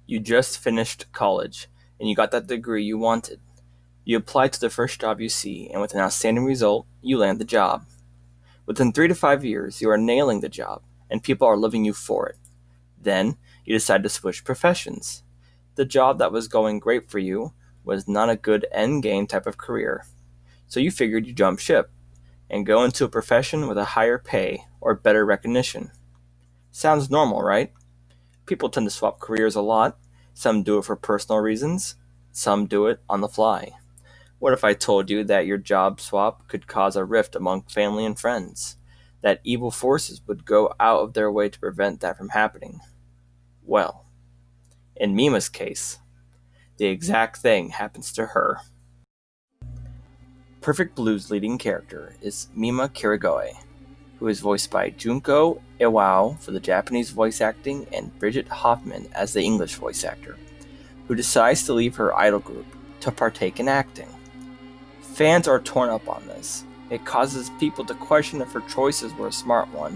You just finished college, and you got that degree you wanted. You apply to the first job you see, and with an outstanding result, you land the job. Within 3 to 5 years, you are nailing the job, and people are loving you for it. Then, you decide to switch professions. The job that was going great for you was not a good end game type of career. So you figured you'd jump ship and go into a profession with a higher pay or better recognition. Sounds normal, right? People tend to swap careers a lot. Some do it for personal reasons, some do it on the fly. What if I told you that your job swap could cause a rift among family and friends? That evil forces would go out of their way to prevent that from happening? Well, in Mima's case, the exact thing happens to her. Perfect Blue's leading character is Mima Kirigoe, who is voiced by Junko Iwao for the Japanese voice acting and Bridget Hoffman as the English voice actor, who decides to leave her idol group to partake in acting. Fans are torn up on this. It causes people to question if her choices were a smart one,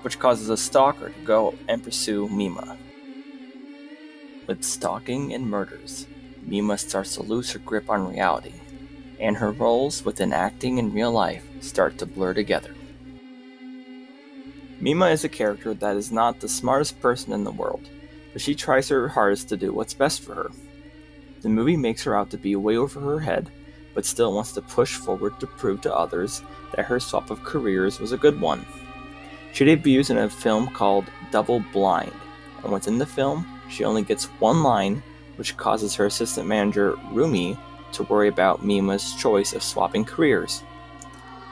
which causes a stalker to go and pursue Mima. With stalking and murders, Mima starts to lose her grip on reality, and her roles within acting and real life start to blur together. Mima is a character that is not the smartest person in the world, but she tries her hardest to do what's best for her. The movie makes her out to be way over her head, but still wants to push forward to prove to others that her swap of careers was a good one. She debuts in a film called Double Blind, and within the film, she only gets one line, which causes her assistant manager, Rumi, to worry about Mima's choice of swapping careers.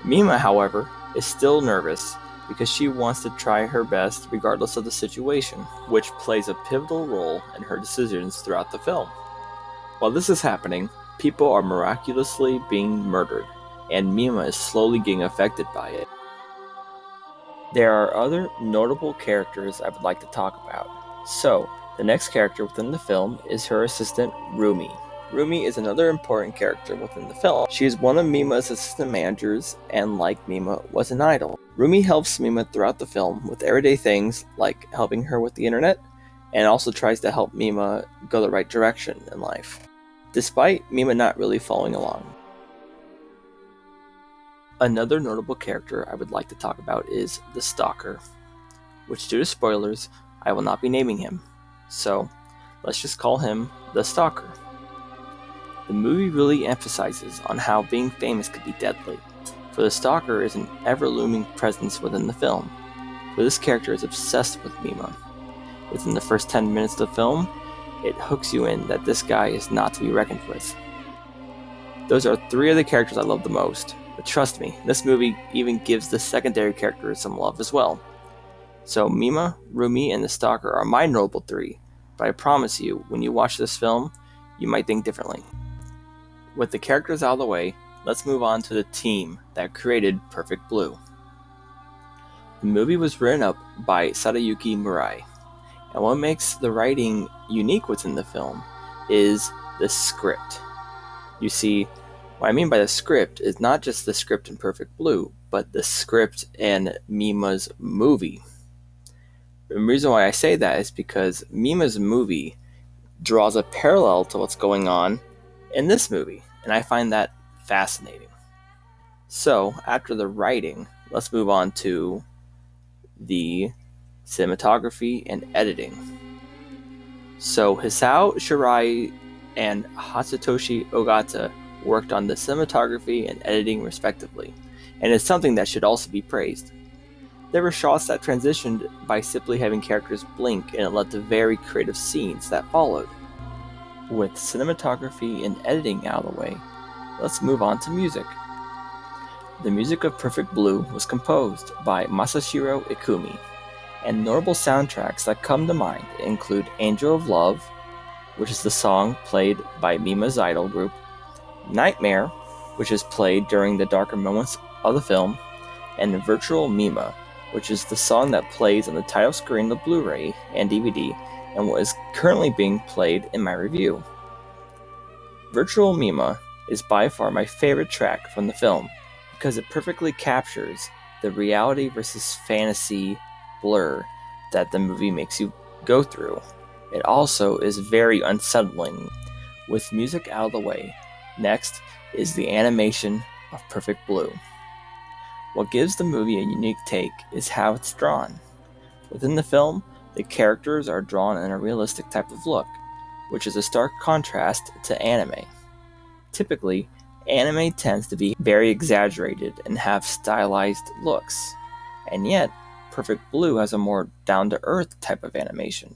Mima, however, is still nervous because she wants to try her best regardless of the situation, which plays a pivotal role in her decisions throughout the film. While this is happening, people are miraculously being murdered, and Mima is slowly getting affected by it. There are other notable characters I would like to talk about. So, the next character within the film is her assistant, Rumi. Rumi is another important character within the film. She is one of Mima's assistant managers, and like Mima, was an idol. Rumi helps Mima throughout the film with everyday things like helping her with the internet, and also tries to help Mima go the right direction in life, despite Mima not really following along. Another notable character I would like to talk about is the Stalker, which due to spoilers, I will not be naming him. So, let's just call him the Stalker. The movie really emphasizes on how being famous could be deadly, for the Stalker is an ever-looming presence within the film, for this character is obsessed with Mima. Within the first 10 minutes of the film, it hooks you in that this guy is not to be reckoned with. Those are three of the characters I love the most, but trust me, this movie even gives the secondary characters some love as well. So Mima, Rumi, and the Stalker are my notable three, but I promise you, when you watch this film, you might think differently. With the characters out of the way, let's move on to the team that created Perfect Blue. The movie was written up by Sadayuki Murai, and what makes the writing unique within the film is the script. You see, what I mean by the script is not just the script in Perfect Blue, but the script in Mima's movie. The reason why I say that is because Mima's movie draws a parallel to what's going on in this movie, and I find that fascinating. So, after the writing, let's move on to the cinematography and editing. So, Hisao Shirai and Hatsutoshi Ogata worked on the cinematography and editing respectively, and it's something that should also be praised. There were shots that transitioned by simply having characters blink, and it led to very creative scenes that followed. With cinematography and editing out of the way, let's move on to music. The music of Perfect Blue was composed by Masashiro Ikumi, and notable soundtracks that come to mind include Angel of Love, which is the song played by Mima's idol group, Nightmare, which is played during the darker moments of the film, and Virtual Mima, which is the song that plays on the title screen of the Blu Ray and DVD, and what is currently being played in my review. Virtual Mima is by far my favorite track from the film, because it perfectly captures the reality versus fantasy blur that the movie makes you go through. It also is very unsettling. With music out of the way, next is the animation of Perfect Blue. What gives the movie a unique take is how it's drawn. Within the film, the characters are drawn in a realistic type of look, which is a stark contrast to anime. Typically, anime tends to be very exaggerated and have stylized looks, and yet, Perfect Blue has a more down-to-earth type of animation.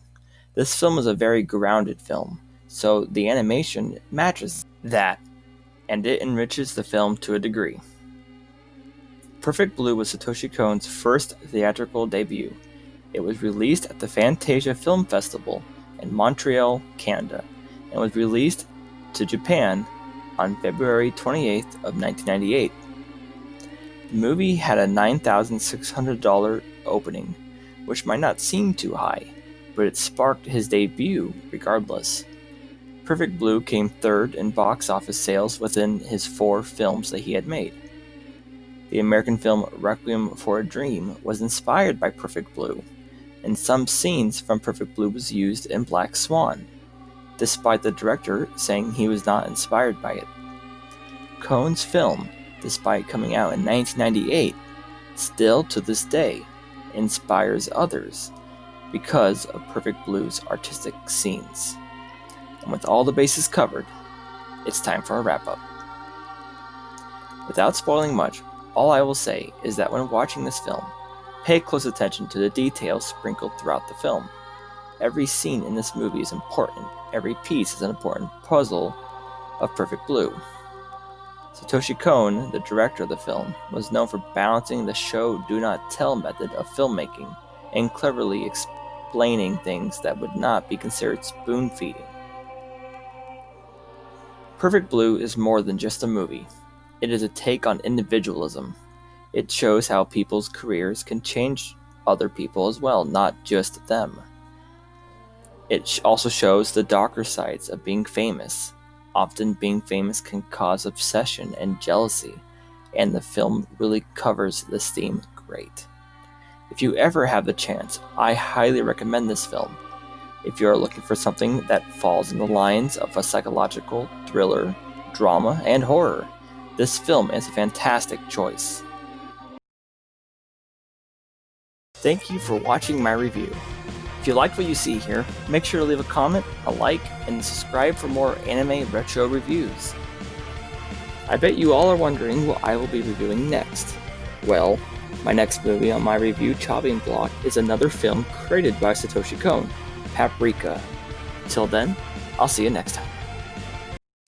This film is a very grounded film, so the animation matches that, and it enriches the film to a degree. Perfect Blue was Satoshi Kon's first theatrical debut. It was released at the Fantasia Film Festival in Montreal, Canada, and was released to Japan on February 28th of 1998. The movie had a $9,600 opening, which might not seem too high, but it sparked his debut regardless. Perfect Blue came third in box office sales within his 4 films that he had made. The American film Requiem for a Dream was inspired by Perfect Blue, and some scenes from Perfect Blue was used in Black Swan, despite the director saying he was not inspired by it. Kon's film, despite coming out in 1998, still to this day inspires others because of Perfect Blue's artistic scenes. And with all the bases covered, it's time for a wrap-up. Without spoiling much, all I will say is that when watching this film, pay close attention to the details sprinkled throughout the film. Every scene in this movie is important. Every piece is an important puzzle of Perfect Blue. Satoshi Kon, the director of the film, was known for balancing the show-do-not-tell method of filmmaking and cleverly explaining things that would not be considered spoon-feeding. Perfect Blue is more than just a movie. It is a take on individualism. It shows how people's careers can change other people as well, not just them. It also shows the darker sides of being famous. Often being famous can cause obsession and jealousy, and the film really covers this theme great. If you ever have the chance, I highly recommend this film. If you are looking for something that falls in the lines of a psychological thriller, drama, and horror, this film is a fantastic choice. Thank you for watching my review. If you liked what you see here, make sure to leave a comment, a like, and subscribe for more anime retro reviews. I bet you all are wondering what I will be reviewing next. Well, my next movie on my review chopping block is another film created by Satoshi Kon, Paprika. Till then, I'll see you next time.